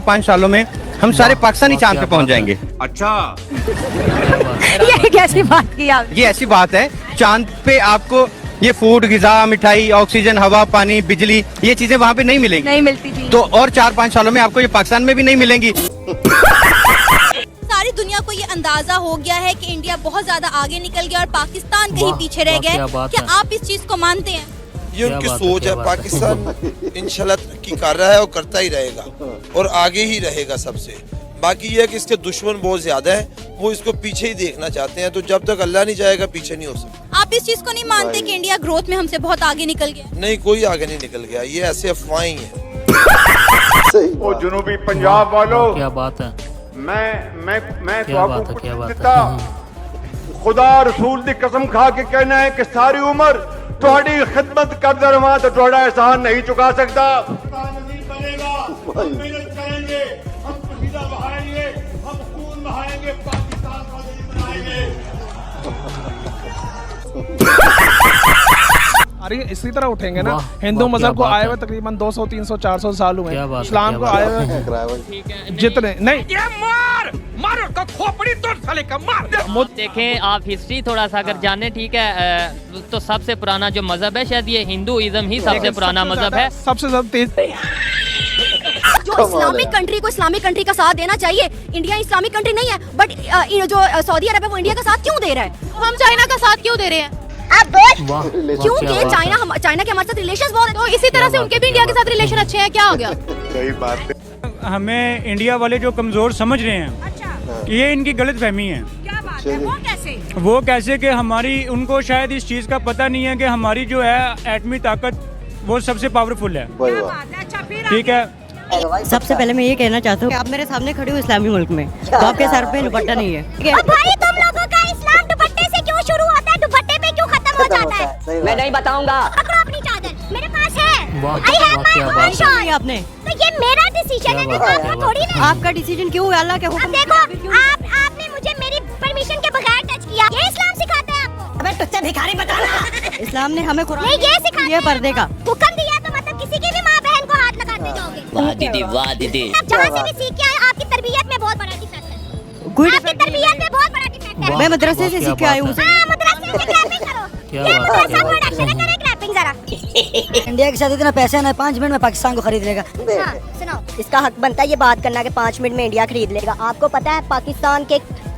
5 सालों में हम सारे पाकिस्तानी चांद पे पहुंच जाएंगे। अच्छा, ये कैसी बात की आप? ये ऐसी बात है, चांद पे आपको ये फूड, ग़िज़ा, मिठाई, ऑक्सीजन, हवा, पानी, बिजली, ये चीजें वहाँ पे नहीं मिलेंगी। नहीं मिलती थी। तो और 4-5 सालों में आपको ये पाकिस्तान में भी नहीं मिलेंगी। सारी दुनिया को ये अंदाजा हो गया है कि इंडिया बहुत ज्यादा आगे निकल गया और पाकिस्तान कहीं पीछे रह गया। क्या आप इस चीज को मानते हैं? ये उनकी सोच है। पाकिस्तान इंशाल्लाह तरक्की कर रहा है और करता ही रहेगा और आगे ही रहेगा सबसे। बाकी ये है कि इसके दुश्मन बहुत ज्यादा है, वो इसको पीछे ही देखना चाहते हैं, तो जब तक अल्लाह नहीं जाएगा पीछे नहीं हो सकता। आप इस चीज को नहीं मानते कि इंडिया ग्रोथ में हमसे बहुत आगे निकल गया? नहीं, कोई आगे नहीं निकल गया, ये ऐसे अफवाहें हैं। वो जनूबी पंजाब वालों, क्या बात है, मैं क्या बात है, क्या बात है। खुदा रसूल दी कसम खा के कहना है कि सारी उम्र तुम्हारी खिदमत करता रहा तो तुम्हारा एहसान नहीं चुका सकता। नहीं बनेगा, हम मेहनत करेंगे, हम पसीना बहाएंगे, हम खून बहाएंगे, पाकिस्तान को नहीं बनाएंगे। अरे इसी तरह उठेंगे ना। हिंदू मजहब को आए हुए तकरीबन 200, 300, 400 साल हुए। इस्लाम को आए हुए जितने नहीं। देखें आप हिस्ट्री थोड़ा सा अगर जाने, ठीक है, तो सबसे पुराना जो मजहब है शायद ये हिंदुइज्म ही सबसे पुराना मजहब है। सबसे ज्यादा तेज जो इस्लामिक कंट्री को इस्लामिक कंट्री का साथ देना चाहिए। इंडिया इस्लामिक कंट्री नहीं है, बट जो सऊदी अरब है वो इंडिया का साथ क्यों दे रहा है? हम चाइना का साथ क्यों दे रहे हैं? अब क्योंकि चाइना के हमारे साथ रिलेशन बहुत है, तो इसी तरह से उनके भी इंडिया के साथ रिलेशन अच्छे हैं, क्या हो गया? सही बात है। हमें इंडिया वाले जो कमजोर समझ रहे हैं, अच्छा, ये इनकी गलत फहमी है। क्या बात है? वो कैसे? वो कैसे कि हमारी, उनको शायद इस चीज का पता नहीं है कि हमारी जो है एटमी ताकत वो सबसे पावरफुल है। ठीक है, सबसे पहले मैं ये कहना चाहता हूँ, आप मेरे सामने खड़े हो इस्लामी मुल्क में, तो आपके सर पे दुपट्टा नहीं है। भाई तुम लोगों का इस्लाम दुपट्टे से क्यों शुरू होता है, दुपट्टे पे क्यों खत्म हो जाता है? मैं नहीं बताऊंगा। पकड़ो अपनी चादर, मेरे पास है। I have my क्या own बात shot। आपने तो ये मेरा डिसीजन है, आपका थोड़ी ना। आपका डिसीजन क्यों है? अल्लाह के अब हुक्म देखो, आपने मुझे मेरी परमिशन के बगैर टच किया। ये इस्लाम सिखाता है आपको? अबे तुझसे भिखारी बताना। इस्लाम ने हमें कुरान नहीं, ये सिखाता ये पर्दे का हुक्म दिया, तो मतलब किसी की भी माँ बहन को हाथ लगाते जाओगे। वाह दीदी, वाह दीदी। आप जहाँ से भी सीख के आए, आपकी तरबियत में बहुत बड़ा डिफेक्ट है। कोई आपकी तरबियत में बहुत बड़ा डिफेक्ट है। मैं मदरसे से सीख के आई हूँ। हाँ, मदरसे से क्रैपिंग करो। क्या ये बात है, मदरसा क्या बोर्ड बात एक्शन है। करे क्रैपिंग जरा। इंडिया के साथ इतना पैसा है ना, 5 मिनट में पाकिस्तान को खरीद लेगा। हाँ, सुनाओ। इसका हक बनता है ये बात करना कि 5 मिनट में इंडिया खरीद लेगा। आपको पता है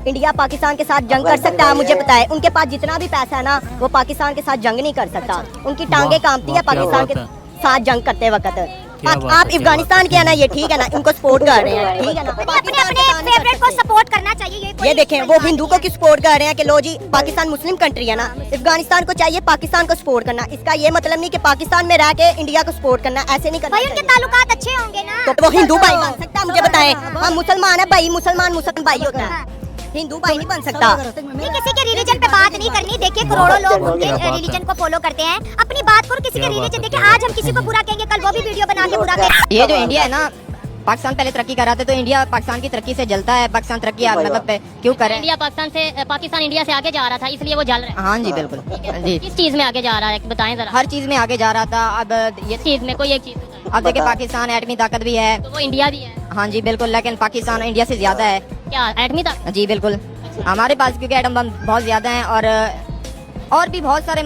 इंडिया पाकिस्तान के साथ जंग कर सकता है? मुझे पता है, उनके पास जितना भी पैसा है ना, वो पाकिस्तान के साथ जंग नहीं कर सकता। उनकी टांगे कांपती है पाकिस्तान के साथ जंग करते वक्त। आप अफगानिस्तान के है ना, ये ठीक है ना, इनको सपोर्ट कर रहे हैं, ठीक है ना। अपने फेवरेट को सपोर्ट करना चाहिए। ये देखें, वो हिंदू को क्यों सपोर्ट कर रहे हैं कि लो जी पाकिस्तान मुस्लिम कंट्री है ना। अफगानिस्तान को चाहिए पाकिस्तान को सपोर्ट करना। इसका ये मतलब नहीं कि पाकिस्तान में रह के इंडिया को सपोर्ट करना, ऐसे नहीं करना। भाई उनके ताल्लुकात अच्छे होंगे ना, तो वो हिंदू भाई बन सकता है? मुझे बताएं, हम मुसलमान है भाई, मुसलमान भाई होता है, हिंदू भाई नहीं बन सकता। नहीं, किसी के रिलीजन पे बात नहीं करनी। देखिए करोड़ों लोग उनके रिलीजन को फॉलो करते हैं। अपनी बात करो, किसी के रिलीजन। देखिए आज हम किसी को बुरा कहेंगे, कल वो भी वीडियो बना के बुरा कहेंगे। ये जो इंडिया है ना, पाकिस्तान पहले तरक्की कर रहा था, तो इंडिया पाकिस्तान की तरक्की से जलता है। पाकिस्तान तरक्की मतलब क्यों करे? इंडिया पाकिस्तान इंडिया से आगे जा रहा था, इसलिए वो जल रहा है। हाँ जी बिल्कुल जी। किस चीज में आगे जा रहा है बताएं जरा। हर चीज में आगे जा रहा था। अब ये चीज में कोई एक चीज बताएं। अब देखिए, पाकिस्तान एटमी ताकत भी है, तो वो इंडिया भी है। हाँ जी बिल्कुल, लेकिन पाकिस्तान इंडिया से ज्यादा है। क्या एटमी ताकत? जी बिल्कुल, हमारे पास क्योंकि एटम बम बहुत ज्यादा है, और भी बहुत सारे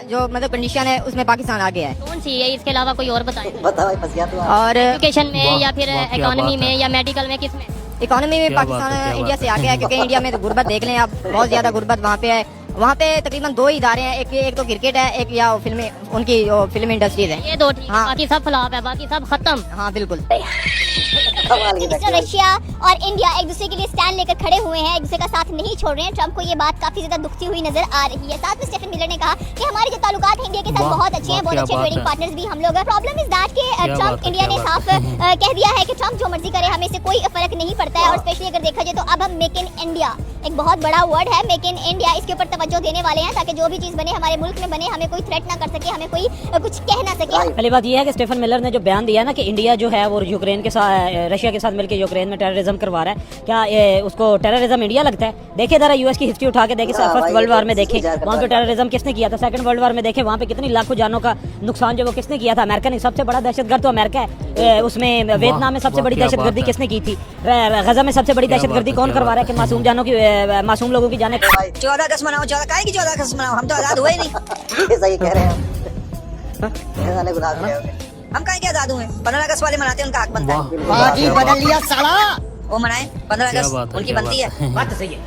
जो कंडीशन है उसमें पाकिस्तान आगे है। कौन सी है? इसके अलावा कोई और बताएं। और एजुकेशन में या फिर इकोनॉमी में या मेडिकल में, किस में? इकोनॉमी में पाकिस्तान इंडिया से आगे है, क्योंकि इंडिया में तो गुर्बत देख लें आप, बहुत ज्यादा गुर्बत वहाँ पे है। वहाँ पे तकरीबन 2 इदारे हैं, एक तो क्रिकेट है, एक या उनकी फिल्म इंडस्ट्रीज है। ये 2 ठीक। हाँ। बाकी सब फ्लॉप है, बाकी सब खत्म। हाँ बिल्कुल। रशिया और इंडिया एक दूसरे के लिए स्टैंड लेकर खड़े हुए हैं, एक दूसरे का साथ नहीं छोड़ रहे हैं। ट्रम्प को ये बात काफी ज्यादा दुखती हुई नजर आ रही है। साथ में स्टीफन मिलर ने कहा कि हमारे जो ताल्लुकात इंडिया के साथ बहुत अच्छे हैं, बहुत अच्छे ट्रेडिंग पार्टनर्स भी हम लोग हैं। प्रॉब्लम इज दैट कि ट्रम्प, इंडिया ने साफ कह दिया है कि ट्रम्प जो मर्जी करे, हमें इससे कोई फर्क नहीं पड़ता है। और स्पेशली अगर देखा जाए तो अब हम मेक इन इंडिया, एक बहुत बड़ा वर्ड है मेक इन इंडिया, इसके ऊपर तवज्जो देने वाले हैं, ताकि जो भी चीज बने हमारे मुल्क में बने, हमें कोई थ्रेट ना कर सके, हमें कोई कुछ कह ना सके। पहली बात यह है कि स्टीफन मिलर ने जो बयान दिया ना कि इंडिया जो है वो यूक्रेन के साथ रशिया के साथ मिलकर यूक्रेन में टेररिज्म करवा रहा है, क्या उसको टेररिज्म इंडिया लगता है? देखिए जरा यूएस की हिस्ट्री उठा के देखिए, फर्स्ट वर्ल्ड वॉर में देखें वहाँ पे टेररिज्म किसने किया था, सेकंड वर्ल्ड वॉर में देखें वहाँ पे कितनी लाखों जानों का नुकसान जो वो किसने किया था, अमेरिका ने। सबसे बड़ा दहशतगर्द तो अमेरिका है। उसमें वियतनाम में सबसे बड़ी दहशतगर्दी किसने की थी, गजा में सबसे बड़ी दहशतगर्दी कौन करवा रहा है कि मासूम जानों की, मासूम लोगों की जाने। 14 अगस्त मनाओ, 14 अगस्त मनाओ, हम तो आजाद हुए ही नहीं। सही कह रहे हैं हम कहीं के आजाद हुए, 15 अगस्त वाले मनाते हैं, उनका हक बनता है। बदल लिया साला, वो मनाए 15 अगस्त उनकी बनती है, बात तो सही है।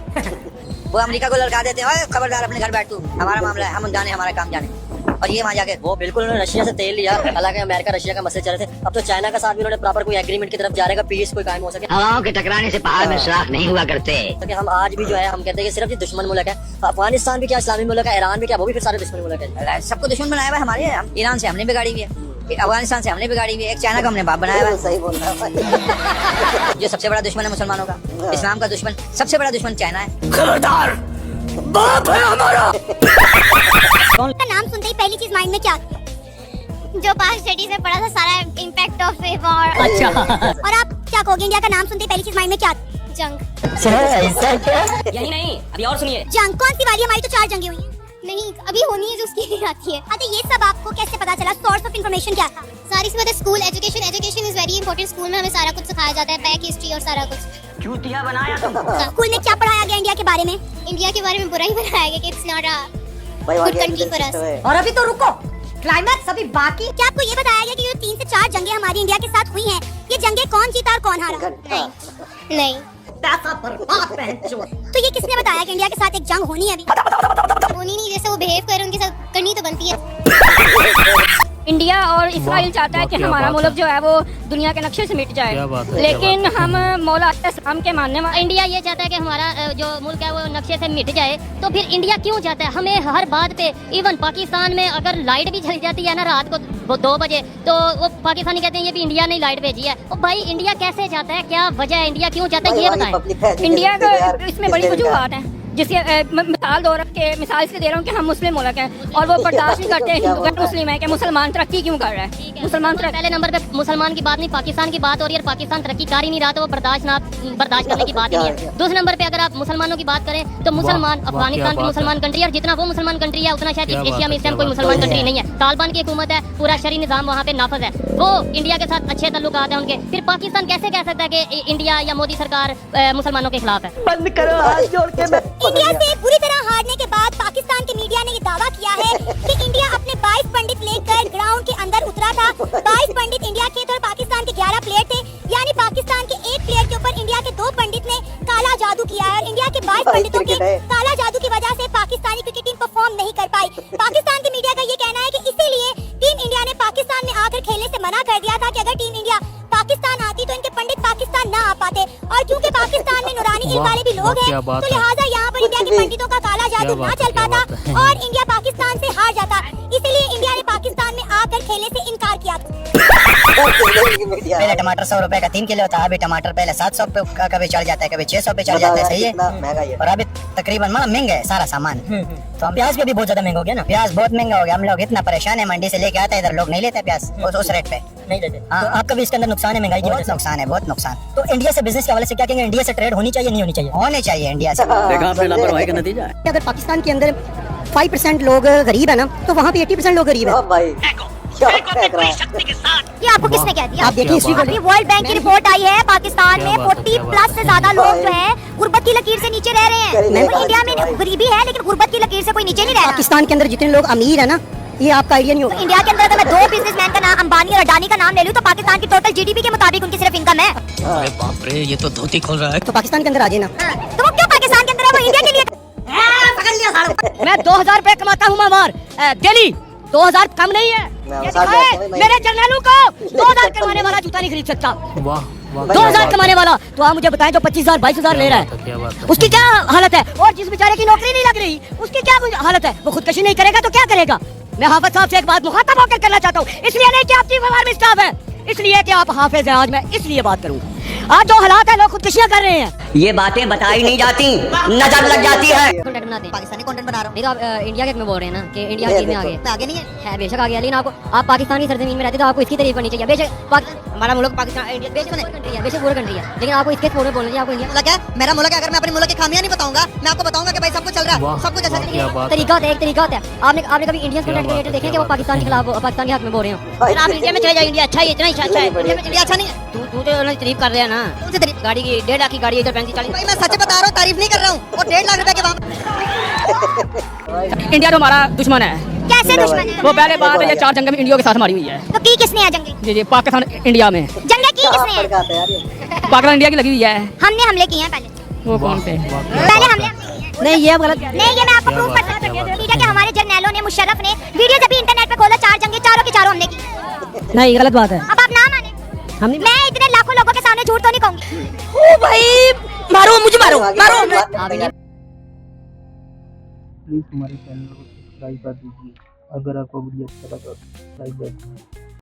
वो अमेरिका को लड़का देते हैं, खबरदार अपने घर बैठ तू, हमारा मामला है, हम जाने हमारा काम जाने। और ये वहाँ जाके वो बिल्कुल उन्होंने रशिया से तेल लिया, हालांकि अमेरिका रशिया का मसले चल रहे थे, अब तो चाइना का साथ भी उन्होंने प्रॉपर कोई एग्रीमेंट की तरफ जा रहे, पीस कोई कायम हो सके। हवाओं के टकराने से पहाड़ में सुराख नहीं हुआ करते। तो हम आज भी जो है हम कहते हैं कि सिर्फ ये दुश्मन मुल्क है। अफगानिस्तान भी क्या इस्लामी मुल्क है, ईरान भी क्या, वो भी फिर सारे दुश्मन मुल्क है। सबको दुश्मन बनाया हुआ है हमारे, ईरान से हमने बिगाड़ी हुई है, अफगानिस्तान से हमने बिगाड़ी हुई है, एक चाइना का हमने बाप बनाया हुआ है। सही बोल रहा है। जो सबसे बड़ा दुश्मन है मुसलमानों का, इस्लाम का दुश्मन, सबसे बड़ा दुश्मन चाइना है। खबरदार, बाप है हमारा। का नाम सुनते ही पहली चीज माइंड में क्या, जो पास्ट स्टडीज में पढ़ा था सारा इम्पैक्ट ऑफ वॉर। अच्छा। और आप क्या कहोगे, इंडिया का नाम सुनते ही पहली चीज माइंड में क्या, जंग? यही नहीं, अभी और सुनिए। जंग कौन सी वाली, हमारी तो 4 जंगें हुई हैं। नहीं, अभी होनी है जो उसकी आती है। अच्छा, ये सब आपको कैसे पता चला, सोर्स ऑफ इन्फॉर्मेशन क्या था? सारी सी बात, school education, education is very important. School में हमें सारा कुछ सिखाया जाता है, बैक हिस्ट्री और सारा कुछ। चूतिया बनाया तुम। स्कूल में क्या पढ़ाया गया इंडिया के बारे में? इंडिया के बारे में बुरा ही बनाया गया कि it's not a good country for us. और अभी तो रुको, क्लाइमैक्स अभी बाकी। क्या आपको ये बताया गया कि ये 3 से 4 जंगें हमारी इंडिया के साथ हुई हैं, ये जंगें कौन जीता और कौन हारा? नहीं। पैसा बर्बाद पहन चोर। तो ये किसने बताया कि इंडिया के साथ एक जंग होनी है? अभी होनी नहीं, जैसे वो बिहेव कर रहे हैं उनके साथ करनी तो बनती है। इंडिया और इसराइल चाहता है कि हमारा मुल्क जो है वो दुनिया के नक्शे से मिट जाए, लेकिन हम मौला इस्लाम के मानने वाले। इंडिया ये चाहता है कि हमारा जो मुल्क है वो नक्शे से मिट जाए, तो फिर इंडिया क्यों चाहता है? हमें हर बात पे, इवन पाकिस्तान में अगर लाइट भी चली जाती है ना रात को 2 बजे, तो वो पाकिस्तानी कहते हैं ये भी इंडिया ने लाइट भेजी है। और भाई इंडिया कैसे चाहता है, क्या वजह है, इंडिया क्यों चाहता है, ये बताएं। इंडिया का इसमें बड़ी वजूहत है, जिसके मिसाल दो रख के मिसाल इसलिए दे रहा हूँ कि हम मुस्लिम मुल्क हैं और वो बर्दाश्त नहीं करते हिंदू गैर मुस्लिम है कि मुसलमान तरक्की क्यों कर रहा है। मुसलमान पहले नंबर पे मुसलमान की बात नहीं, पाकिस्तान की बात हो रही है। पाकिस्तान तरक्की कर ही नहीं रहा, तो वो बर्दाश्त करने की बात ही नहीं है। दूसरे नंबर पे अगर आप मुसलमानों की बात करें तो मुसलमान, अफगानिस्तान की मुसलमान कंट्री है, और जितना वो मुसलमान कंट्री है उतना शायद एशिया में इस टाइम कोई मुसलमान कंट्री नहीं है। तालिबान की हुकूमत है, पूरा शरी निज़ाम वहाँ पे नाफज है, वो इंडिया के साथ अच्छे ताल्लुकात हैं उनके। फिर पाकिस्तान कैसे कह सकता है कि इंडिया या मोदी सरकार मुसलमानों के खिलाफ है? बंद करो, हाथ जोड़ के। इंडिया से पूरी तरह हारने के बाद पाकिस्तान के मीडिया ने ये दावा किया है कि इंडिया अपने 22 पंडित लेकर ग्राउंड के अंदर उतरा था। 22 पंडित इंडिया के थे और पाकिस्तान के 11 प्लेयर थे, यानी पाकिस्तान के एक प्लेयर के ऊपर इंडिया के 2 पंडित ने काला जादू किया है। और इंडिया के 22 पंडितों के काला जादू की वजह से पाकिस्तानी क्रिकेट टीम परफॉर्म नहीं कर पाई। पाकिस्तान के मीडिया का ये कहना है कि इसीलिए टीम इंडिया ने पाकिस्तान में आकर खेलने से मना कर दिया था कि अगर टीम इंडिया पाकिस्तान आती तो इनके पंडित पाकिस्तान ना आ पाते। और क्योंकि पाकिस्तान में नूरानी इल्म वाले भी लोग हैं, तो लिहाजा यहाँ पर इंडिया के पंडितों का काला जादू ना चल पाता और इंडिया पाकिस्तान से हार जाता। इसीलिए इंडिया ने पाकिस्तान में आकर खेलने से इनकार किया। पहले टमाटर 100 रुपए का 3 किलो था, अभी टमाटर पहले 700 पे का कभी चढ़ जाता है, कभी 600 पे चढ़ जाता है। सही है, और अभी तकरीबन महंगा है सारा सामान। तो हम प्याज भी बहुत ज्यादा महंगा हो गया ना, प्याज बहुत महंगा हो गया। हम लोग इतना परेशान है, मंडी से लेके आते हैं, इधर लोग नहीं लेते प्याज उस रेट पे नहीं लेते। हाँ, आपका भी इसके अंदर नुकसान है, महंगाई की वजह से नुकसान है, बहुत नुकसान। तो इंडिया से बिजनेस के हवाले से क्या कहेंगे, इंडिया से ट्रेड होनी चाहिए नहीं होनी चाहिए? होनी चाहिए इंडिया से। लापरवाही का नतीजा है। अगर पाकिस्तान के अंदर 5% लोग गरीब है ना, तो वहाँ पे 80% लोग गरीब है। ये आपको किसने कह दिया? आप देखिए, वर्ल्ड बैंक की रिपोर्ट आई है, पाकिस्तान में 40+ से ज्यादा लोग जो है गुर्बत की लकीर से नीचे रह रहे हैं। तो इंडिया में गरीबी है लेकिन गुर्बत की लकीर से कोई नीचे नहीं रह रहा। पाकिस्तान के अंदर जितने लोग अमीर है ना, ये आपका आइडिया नहीं होगा। इंडिया के अंदर अगर मैं 2 बिजनेसमैन का नाम, अंबानी और अडानी का नाम ले लूं, तो पाकिस्तान की टोटल जीडीपी के मुताबिक उनकी सिर्फ इनकम है। अरे बाप रे, ये तो धोती खोल रहा है। तो पाकिस्तान के अंदर आ जाए ना। तो वो क्यों पाकिस्तान के अंदर है, वो इंडिया के लिए। मैं 2000 रुपए कमाता हूँ मार डेली, 2000 कम नहीं है। मेरे जर्नलों को 2000 कमाने वाला जूता नहीं खरीद सकता। 2000 कमाने वाला, तो आप मुझे बताएं जो 25,000 22,000 ले रहा है, उसकी क्या हालत है? और जिस बेचारे की नौकरी नहीं लग रही, उसकी क्या हालत है? वो खुदकशी नहीं करेगा तो क्या करेगा? मैं हाफिज साहब से एक बात मुखातब होकर करना चाहता हूँ, इसलिए नहीं कि आप चीफ ऑफ आर्मी स्टाफ है, इसलिए कि आप हाफिज हैं। आज मैं इसलिए बात करूंगा, आज जो हालात है लोग खुदकशियां कर रहे हैं, ये बातें बताई नहीं जाती, नजर लग जाती है। कंटेंट बनाते हैं, पाकिस्तानी कंटेंट बना रहा हूँ। नहीं तो आप इंडिया के में बोल रहे हैं ना कि इंडिया चीज में आगे नहीं है बेशक आगे, लेकिन आपको आप पाकिस्तान की सरजमीन में रहते तो आपको इसकी तारीफ करनी चाहिए। बेशक हमारा मुल्क पाकिस्तान इंडिया बेशक कंट्री है, बेशक पूरा कंट्री है, लेकिन आपको इसके थोड़े बोलना चाहिए। आपको इंडिया मुल्क है, मेरा मुल्क है। अगर मैं अपने मुल्क की खामियां नहीं बताऊंगा, मैं आपको बताऊंगा कि भाई सब कुछ चल रहा है, सब कुछ अच्छा तरीका होता है। एक तरीका होता है। आपने कभी इंडियन कंटेंट क्रिएटर देखे कि वो पाकिस्तान के खिलाफ, पाकिस्तान के हक में बोल रहे हो? आप इंडिया में चले जाओ, इंडिया अच्छा है, इतना अच्छा है। इंडिया अच्छा नहीं है, तू तो तारीफ कर रहे हैं ना। कौन सी तारीफ? गाड़ी की 1.5 लाख की गाड़ी इधर 35-40। भाई मैं सच बता रहा हूँ, तारीफ नहीं कर रहा हूँ। और 1.5 लाख रुपए के वहाँ इंडिया तो हमारा दुश्मन है। कैसे दुश्मन है? वो पहले बात है, ये 4 जंगें भी इंडिया के साथ हमारी हुई है। तो की किसने है जंगे? जी पाकिस्तान इंडिया में जंगे की किसने है? पाकिस्तान इंडिया की लगी हुई है। हमने हमले किए हैं पहले। वो कौन से? पहले हमले नहीं, ये गलत नहीं, ये मैं आपको प्रूफ कर सकती हूँ। ठीक है कि हमारे जर्नैलों ने, मुशर्रफ ने वीडियो जब भी इंटरनेट पे खोला, 4 जंगे, चारों की चारों हमने की। नहीं, गलत बात है। अब आप ना माने, मैं इतने लाखों लोगों के सामने झूठ तो नहीं कहूंगी। ओ भाई, मारो मुझे, मारो मारो। प्लीज़ हमारे चैनल को सब्सक्राइब कर दीजिए। अगर आपको वीडियो अच्छा लगा तो लाइक कर दीजिए।